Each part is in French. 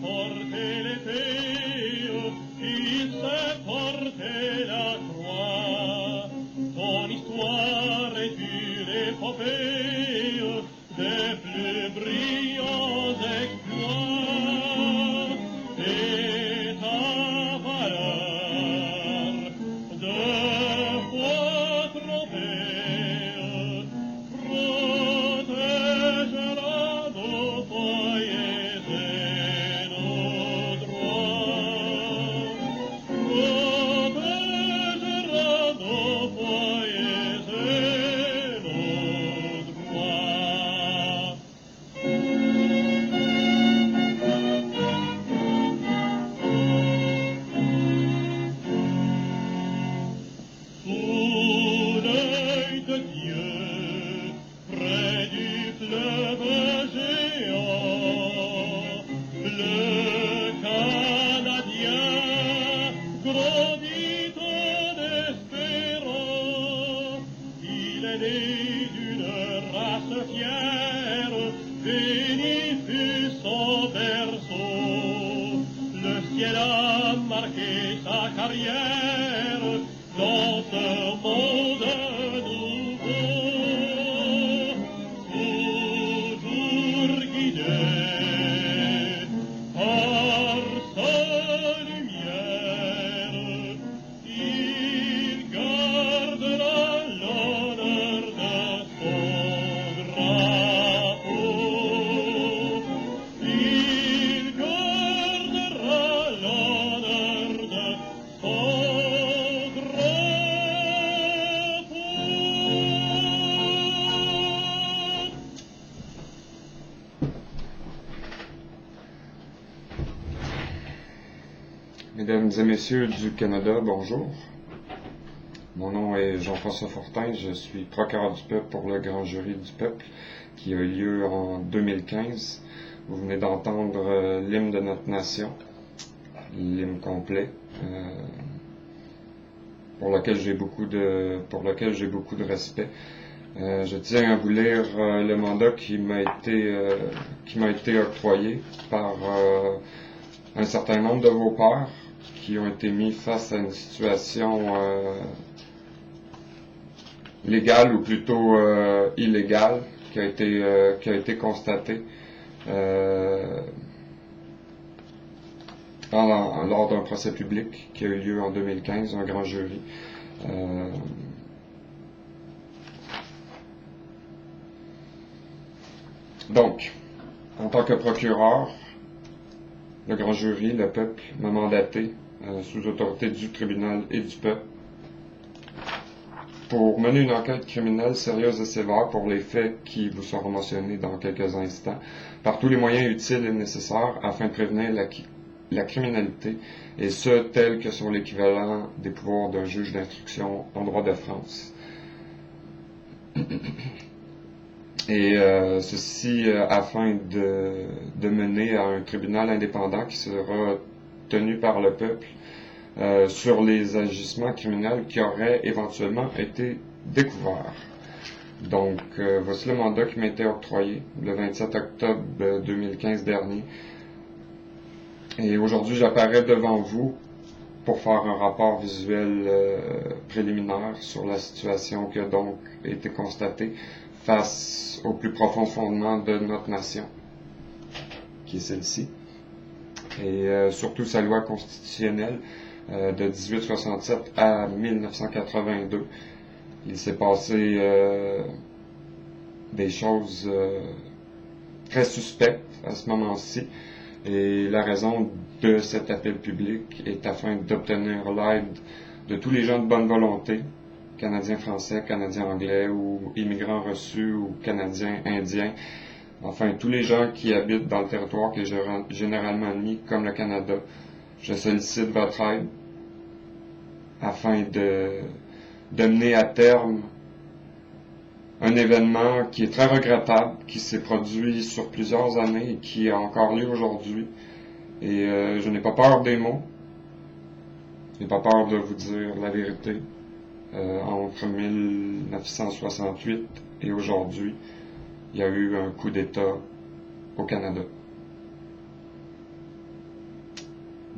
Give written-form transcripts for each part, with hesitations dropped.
portait l'épée, il sait porter la croix. Ton histoire est une épopée des plus brillants exploits. Et ta valeur, deux fois trophée, protégera nos foyers et nos droits. Protégera nos foyers et nos droits. Sous l'œil de Dieu, près du fleuve géant, le Canadien grandit en espérant. Il est né d'une race fière, béni fut son berceau. Le ciel a marqué sa carrière dans ce monde nouveau, toujours guidé par sa lumière. Il gardera l'honneur de son drapeau. Il gardera l'honneur de son Mesdames et messieurs du Canada, bonjour. Mon nom est Jean-François Fortin, je suis procureur du peuple pour le Grand Jury du peuple qui a eu lieu en 2015. Vous venez d'entendre l'hymne de notre nation, l'hymne complet, pour lequel j'ai beaucoup de respect. Je tiens à vous lire le mandat qui m'a été octroyé par un certain nombre de vos pairs qui ont été mis face à une situation légale ou plutôt illégale qui a été constatée lors d'un procès public qui a eu lieu en 2015, un grand jury. Donc, en tant que procureur, le grand jury, le peuple, m'a mandaté sous autorité du tribunal et du peuple pour mener une enquête criminelle sérieuse et sévère pour les faits qui vous seront mentionnés dans quelques instants, par tous les moyens utiles et nécessaires afin de prévenir la criminalité, et ce, tel que sont l'équivalent des pouvoirs d'un juge d'instruction en droit de France. Et ceci afin de mener à un tribunal indépendant qui sera tenu par le peuple sur les agissements criminels qui auraient éventuellement été découverts. Donc, voici le mandat qui m'a été octroyé le 27 octobre 2015 dernier. Et aujourd'hui, j'apparais devant vous pour faire un rapport visuel préliminaire sur la situation qui a donc été constatée face au plus profond fondement de notre nation, qui est celle-ci, et surtout sa loi constitutionnelle de 1867 à 1982. Il s'est passé des choses très suspectes à ce moment-ci, et la raison de cet appel public est afin d'obtenir l'aide de tous les gens de bonne volonté, Canadiens français, Canadiens anglais, ou immigrants reçus, ou Canadiens indiens, enfin tous les gens qui habitent dans le territoire qui est généralement admis comme le Canada. Je sollicite votre aide afin de mener à terme un événement qui est très regrettable, qui s'est produit sur plusieurs années et qui a encore lieu aujourd'hui. Et je n'ai pas peur des mots, je n'ai pas peur de vous dire la vérité. Entre 1968 et aujourd'hui, il y a eu un coup d'État au Canada.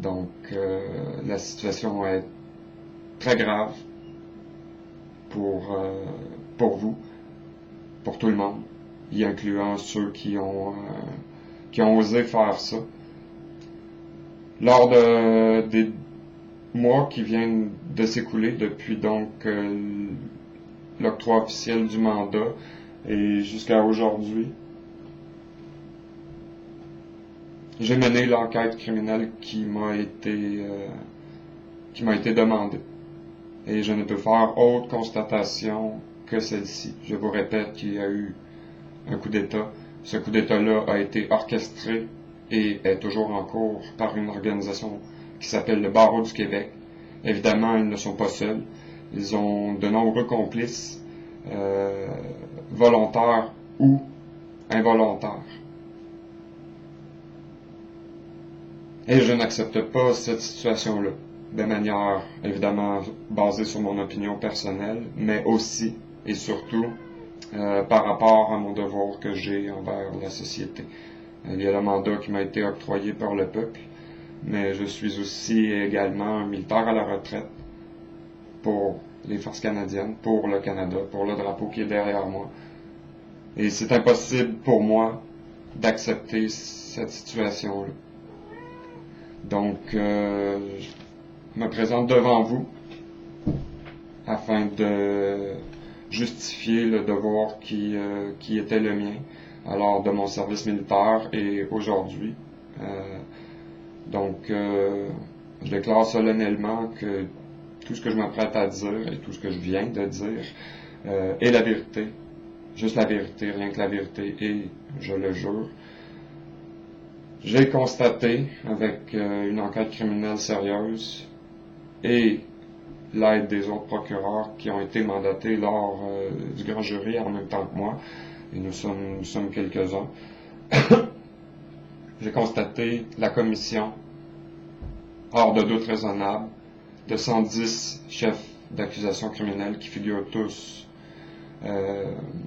Donc, la situation est très grave pour vous, pour tout le monde, y incluant ceux qui ont osé faire ça. Lors des mois qui viennent de s'écouler depuis donc l'octroi officiel du mandat et jusqu'à aujourd'hui, j'ai mené l'enquête criminelle qui m'a été demandée. Et je ne peux faire autre constatation que celle-ci. Je vous répète qu'il y a eu un coup d'État. Ce coup d'État-là a été orchestré et est toujours en cours par une organisation qui s'appelle le Barreau du Québec. Évidemment, ils ne sont pas seuls. Ils ont de nombreux complices, volontaires ou involontaires. Et je n'accepte pas cette situation-là, de manière évidemment basée sur mon opinion personnelle, mais aussi et surtout par rapport à mon devoir que j'ai envers la société. Il y a le mandat qui m'a été octroyé par le peuple, mais je suis aussi également un militaire à la retraite pour les forces canadiennes, pour le Canada, pour le drapeau qui est derrière moi. Et c'est impossible pour moi d'accepter cette situation-là. Donc, je me présente devant vous afin de justifier le devoir qui était le mien alors de mon service militaire et aujourd'hui. Je déclare solennellement que tout ce que je m'apprête à dire et tout ce que je viens de dire est la vérité, juste la vérité, rien que la vérité, et je le jure. J'ai constaté, avec une enquête criminelle sérieuse et l'aide des autres procureurs qui ont été mandatés lors du grand jury en même temps que moi, et nous sommes quelques-uns, j'ai constaté la commission, hors de doute raisonnable, de 110 chefs d'accusation criminelle qui figurent tous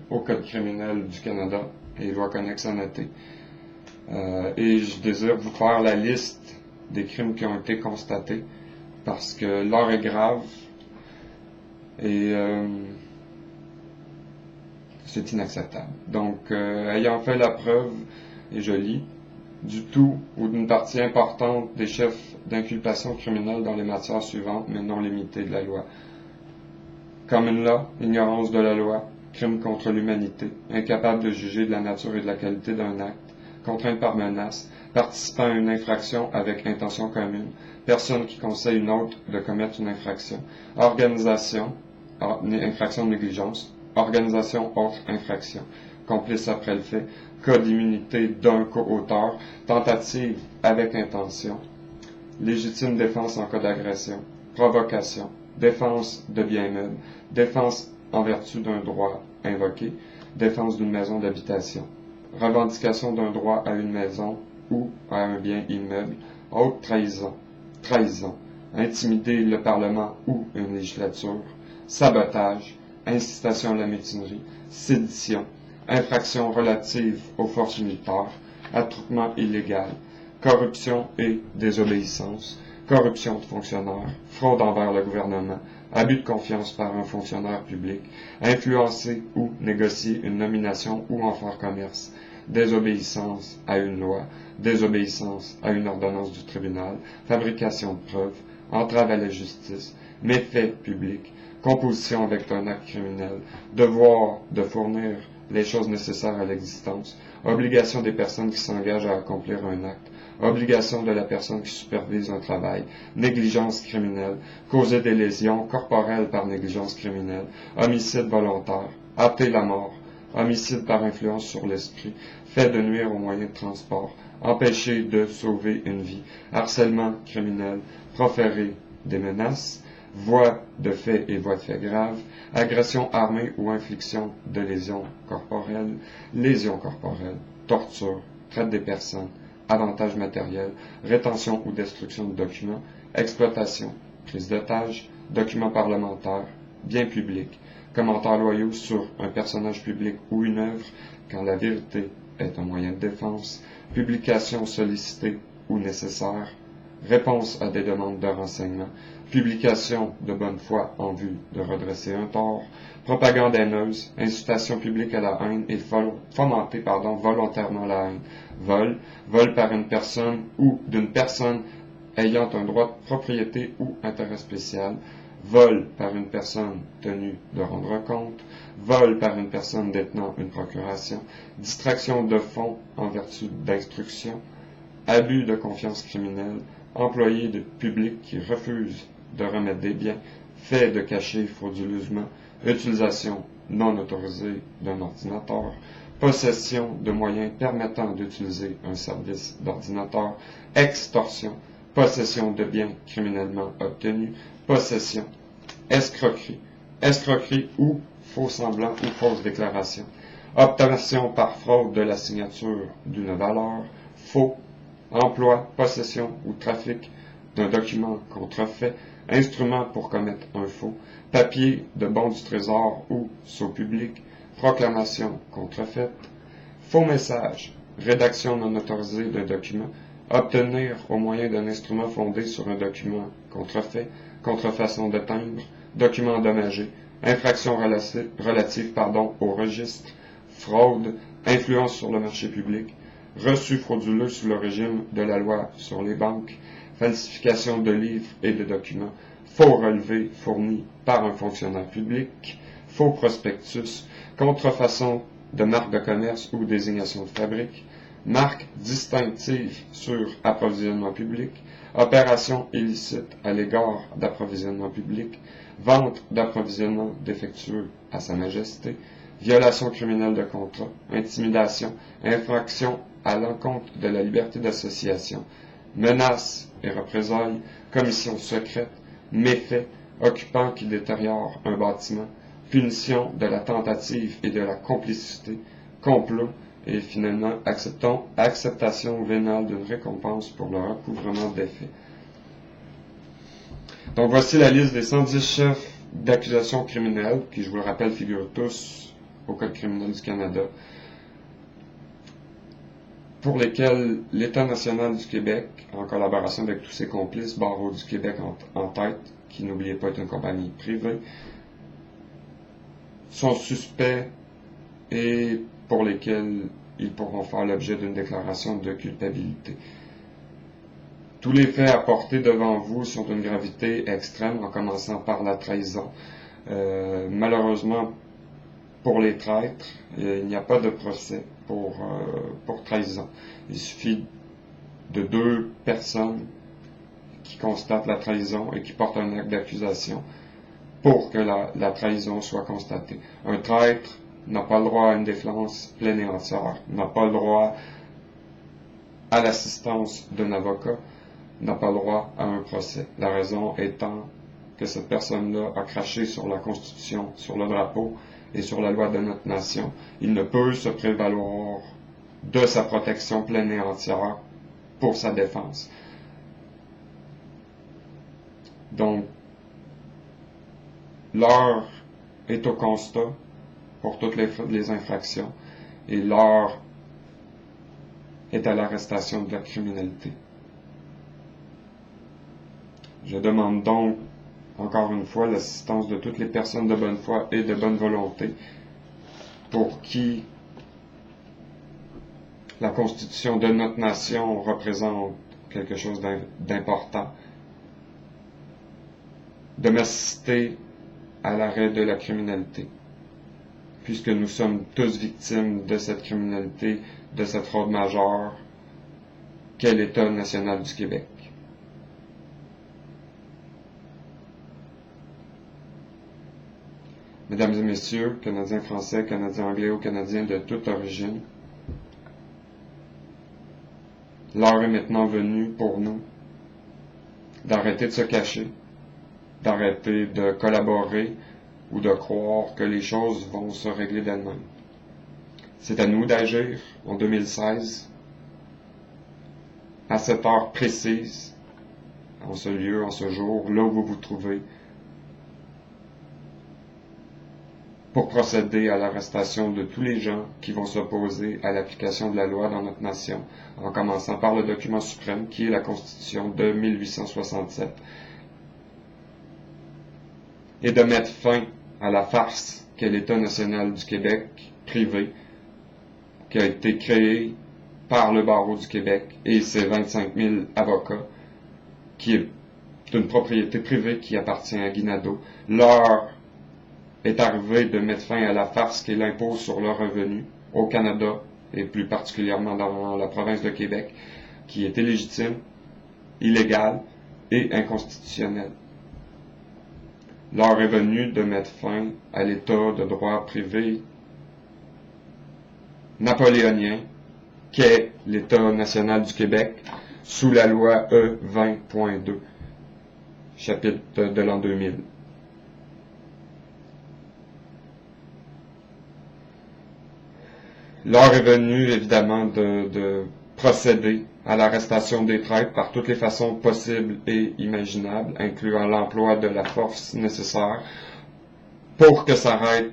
au Code criminel du Canada et loi connexe annotée. Et je désire vous faire la liste des crimes qui ont été constatés parce que l'heure est grave et c'est inacceptable. Donc, ayant fait la preuve, et je lis, du tout ou d'une partie importante des chefs d'inculpation criminelle dans les matières suivantes, mais non limitées de la loi. Common law, ignorance de la loi, crime contre l'humanité, incapable de juger de la nature et de la qualité d'un acte, contrainte par menace, participant à une infraction avec intention commune, personne qui conseille une autre de commettre une infraction, organisation, infraction de négligence, organisation autre infraction, complice après le fait, cas d'immunité d'un co-auteur, tentative avec intention, légitime défense en cas d'agression, provocation, défense de biens meubles, défense en vertu d'un droit invoqué, défense d'une maison d'habitation, revendication d'un droit à une maison ou à un bien immeuble, haute trahison, intimider le Parlement ou une législature, sabotage, incitation à la mutinerie, sédition, infraction relative aux forces militaires, attroupement illégal, corruption et désobéissance, corruption de fonctionnaires, fraude envers le gouvernement, abus de confiance par un fonctionnaire public, influencer ou négocier une nomination ou en faire commerce, désobéissance à une loi, désobéissance à une ordonnance du tribunal, fabrication de preuves, entrave à la justice, méfait public, composition avec un acte criminel, devoir de fournir les choses nécessaires à l'existence, obligation des personnes qui s'engagent à accomplir un acte, obligation de la personne qui supervise un travail, négligence criminelle, causer des lésions corporelles par négligence criminelle, homicide volontaire, hâter la mort, homicide par influence sur l'esprit, fait de nuire aux moyens de transport, empêcher de sauver une vie, harcèlement criminel, proférer des menaces, voie de fait et voie de fait grave, agression armée ou infliction de lésions corporelles, torture, traite des personnes, avantage matériel, rétention ou destruction de documents, exploitation, prise d'otage, documents parlementaires, biens publics, commentaires loyaux sur un personnage public ou une œuvre quand la vérité est un moyen de défense, publication sollicitée ou nécessaire, réponse à des demandes de renseignement, publication de bonne foi en vue de redresser un tort, propagande haineuse, incitation publique à la haine et fomenter volontairement la haine, vol par une personne ou d'une personne ayant un droit de propriété ou intérêt spécial, vol par une personne tenue de rendre compte, vol par une personne détenant une procuration, distraction de fonds en vertu d'instruction, abus de confiance criminelle, employé de public qui refuse de remettre des biens, fait de cacher frauduleusement, utilisation non autorisée d'un ordinateur, possession de moyens permettant d'utiliser un service d'ordinateur, extorsion, possession de biens criminellement obtenus, possession, escroquerie ou faux semblant ou fausse déclaration, obtention par fraude de la signature d'une valeur, faux, emploi, possession ou trafic d'un document contrefait, instrument pour commettre un faux, papier de bon du trésor ou sceau public, proclamation contrefaite, faux message, rédaction non autorisée d'un document, obtenir au moyen d'un instrument fondé sur un document contrefait, contrefaçon de timbre, document endommagé, infraction relative au registre, fraude, influence sur le marché public, reçu frauduleux sous le régime de la loi sur les banques, falsification de livres et de documents, faux relevés fournis par un fonctionnaire public, faux prospectus, contrefaçon de marque de commerce ou désignation de fabrique, marque distinctive sur approvisionnement public, opération illicite à l'égard d'approvisionnement public, vente d'approvisionnement défectueux à Sa Majesté, violation criminelle de contrat, intimidation, infraction à l'encontre de la liberté d'association, menaces et représailles, commission secrète, méfait, occupant qui détériore un bâtiment, punition de la tentative et de la complicité, complot, et finalement, acceptation vénale d'une récompense pour le recouvrement des faits. Donc voici la liste des 110 chefs d'accusation criminelle, qui, je vous le rappelle, figurent tous au Code criminel du Canada, pour lesquels l'État national du Québec, en collaboration avec tous ses complices, Barreau du Québec en tête, qui, n'oubliez pas, est une compagnie privée, sont suspects et pour lesquels ils pourront faire l'objet d'une déclaration de culpabilité. Tous les faits apportés devant vous sont d'une gravité extrême, en commençant par la trahison. Malheureusement, pour les traîtres, il n'y a pas de procès pour trahison. Il suffit de 2 personnes qui constatent la trahison et qui portent un acte d'accusation pour que la trahison soit constatée. Un traître n'a pas le droit à une défense pleine et entière, n'a pas le droit à l'assistance d'un avocat, n'a pas le droit à un procès. La raison étant que cette personne-là a craché sur la Constitution, sur le drapeau et sur la loi de notre nation. Il ne peut se prévaloir de sa protection pleine et entière pour sa défense. Donc, l'heure est au constat pour toutes les infractions et l'heure est à l'arrestation de la criminalité. Je demande donc, encore une fois, l'assistance de toutes les personnes de bonne foi et de bonne volonté pour qui la Constitution de notre nation représente quelque chose d'important, de m'assister à l'arrêt de la criminalité, puisque nous sommes tous victimes de cette criminalité, de cette fraude majeure qu'est l'État national du Québec. Mesdames et messieurs, Canadiens français, Canadiens anglais ou Canadiens de toute origine, l'heure est maintenant venue pour nous d'arrêter de se cacher, d'arrêter de collaborer ou de croire que les choses vont se régler d'elles-mêmes. C'est à nous d'agir en 2016, à cette heure précise, en ce lieu, en ce jour, là où vous vous trouvez, pour procéder à l'arrestation de tous les gens qui vont s'opposer à l'application de la loi dans notre nation, en commençant par le document suprême qui est la Constitution de 1867, et de mettre fin à la farce qu'est l'État national du Québec privé, qui a été créé par le barreau du Québec et ses 25 000 avocats, qui est une propriété privée qui appartient à Guy Nadeau. L'heure est arrivé de mettre fin à la farce qu'est l'impôt sur le revenu au Canada, et plus particulièrement dans la province de Québec, qui est illégitime, illégal et inconstitutionnel. L'heure est venue de mettre fin à l'état de droit privé napoléonien, qu'est l'État national du Québec, sous la loi E20.2, chapitre de l'an 2000. L'heure est venue, évidemment, de procéder à l'arrestation des traîtres par toutes les façons possibles et imaginables, incluant l'emploi de la force nécessaire pour que s'arrête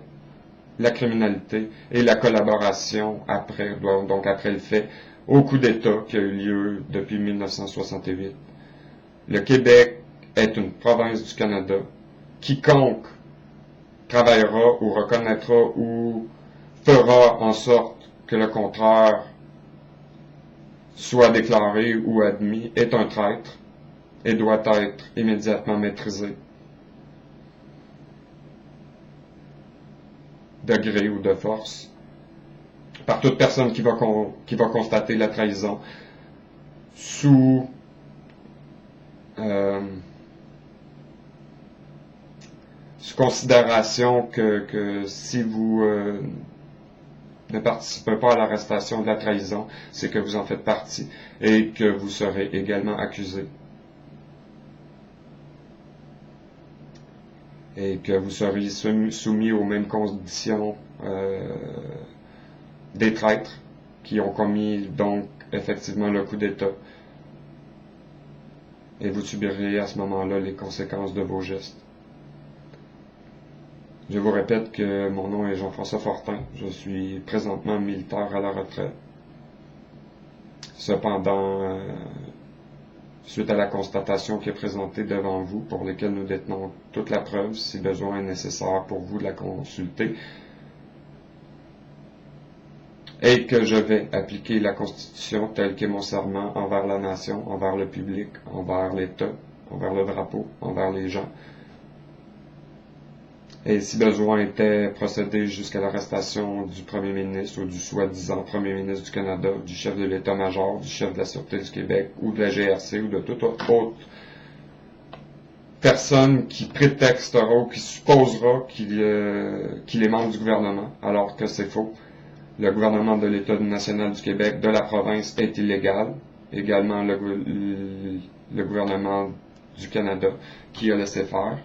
la criminalité et la collaboration après le fait, au coup d'État qui a eu lieu depuis 1968. Le Québec est une province du Canada. Quiconque travaillera ou reconnaîtra ou fera en sorte que le contraire soit déclaré ou admis est un traître et doit être immédiatement maîtrisé, de gré ou de force, par toute personne qui va constater la trahison sous considération que si vous ne participez pas à l'arrestation de la trahison, c'est que vous en faites partie et que vous serez également accusé. Et que vous seriez soumis aux mêmes conditions des traîtres qui ont commis donc effectivement le coup d'État. Et vous subirez à ce moment-là les conséquences de vos gestes. Je vous répète que mon nom est Jean-François Fortin. Je suis présentement militaire à la retraite. Cependant, suite à la constatation qui est présentée devant vous, pour laquelle nous détenons toute la preuve, si besoin est nécessaire pour vous de la consulter, et que je vais appliquer la Constitution telle qu'est mon serment envers la nation, envers le public, envers l'État, envers le drapeau, envers les gens. Et si besoin était procéder jusqu'à l'arrestation du premier ministre ou du soi-disant premier ministre du Canada, du chef de l'État-major, du chef de la Sûreté du Québec ou de la GRC ou de toute autre personne qui prétextera ou qui supposera qu'il est membre du gouvernement, alors que c'est faux. Le gouvernement de l'État national du Québec, de la province, est illégal. Également le gouvernement du Canada qui a laissé faire,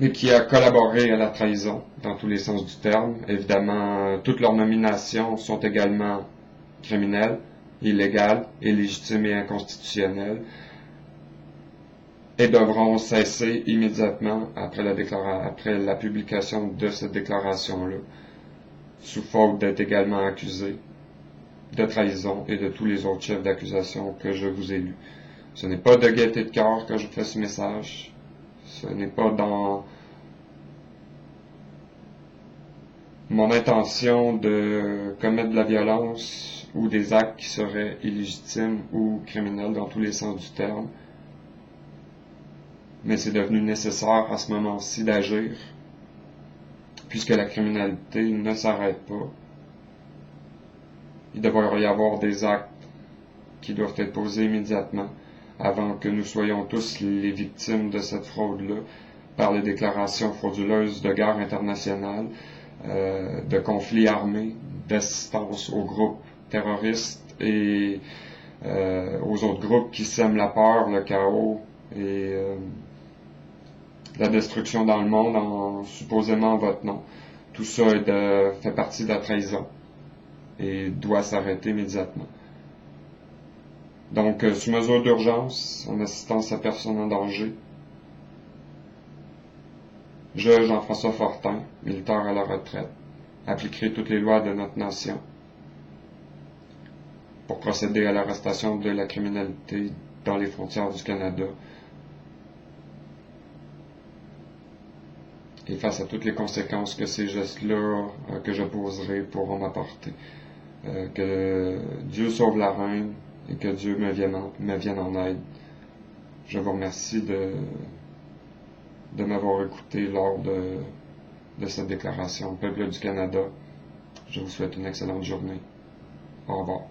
mais qui a collaboré à la trahison dans tous les sens du terme. Évidemment, toutes leurs nominations sont également criminelles, illégales, illégitimes et inconstitutionnelles, et devront cesser immédiatement après la publication de cette déclaration-là, sous faute d'être également accusés de trahison et de tous les autres chefs d'accusation que je vous ai lus. Ce n'est pas de gaieté de cœur que je fais ce message. Ce n'est pas dans mon intention de commettre de la violence ou des actes qui seraient illégitimes ou criminels dans tous les sens du terme. Mais c'est devenu nécessaire à ce moment-ci d'agir, puisque la criminalité ne s'arrête pas. Il devrait y avoir des actes qui doivent être posés immédiatement avant que nous soyons tous les victimes de cette fraude-là par les déclarations frauduleuses de guerre internationale, de conflits armés, d'assistance aux groupes terroristes et aux autres groupes qui sèment la peur, le chaos et la destruction dans le monde en supposément votre nom. Tout ça fait partie de la trahison et doit s'arrêter immédiatement. Donc, sous mesure d'urgence, en assistance à personne en danger, Je, Jean-François Fortin, militaire à la retraite, appliquerai toutes les lois de notre nation pour procéder à l'arrestation de la criminalité dans les frontières du Canada et face à toutes les conséquences que ces gestes-là que je poserai pourront m'apporter. Que Dieu sauve la reine et que Dieu me vienne en aide. Je vous remercie de m'avoir écouté lors de cette déclaration. Peuple du Canada, je vous souhaite une excellente journée. Au revoir.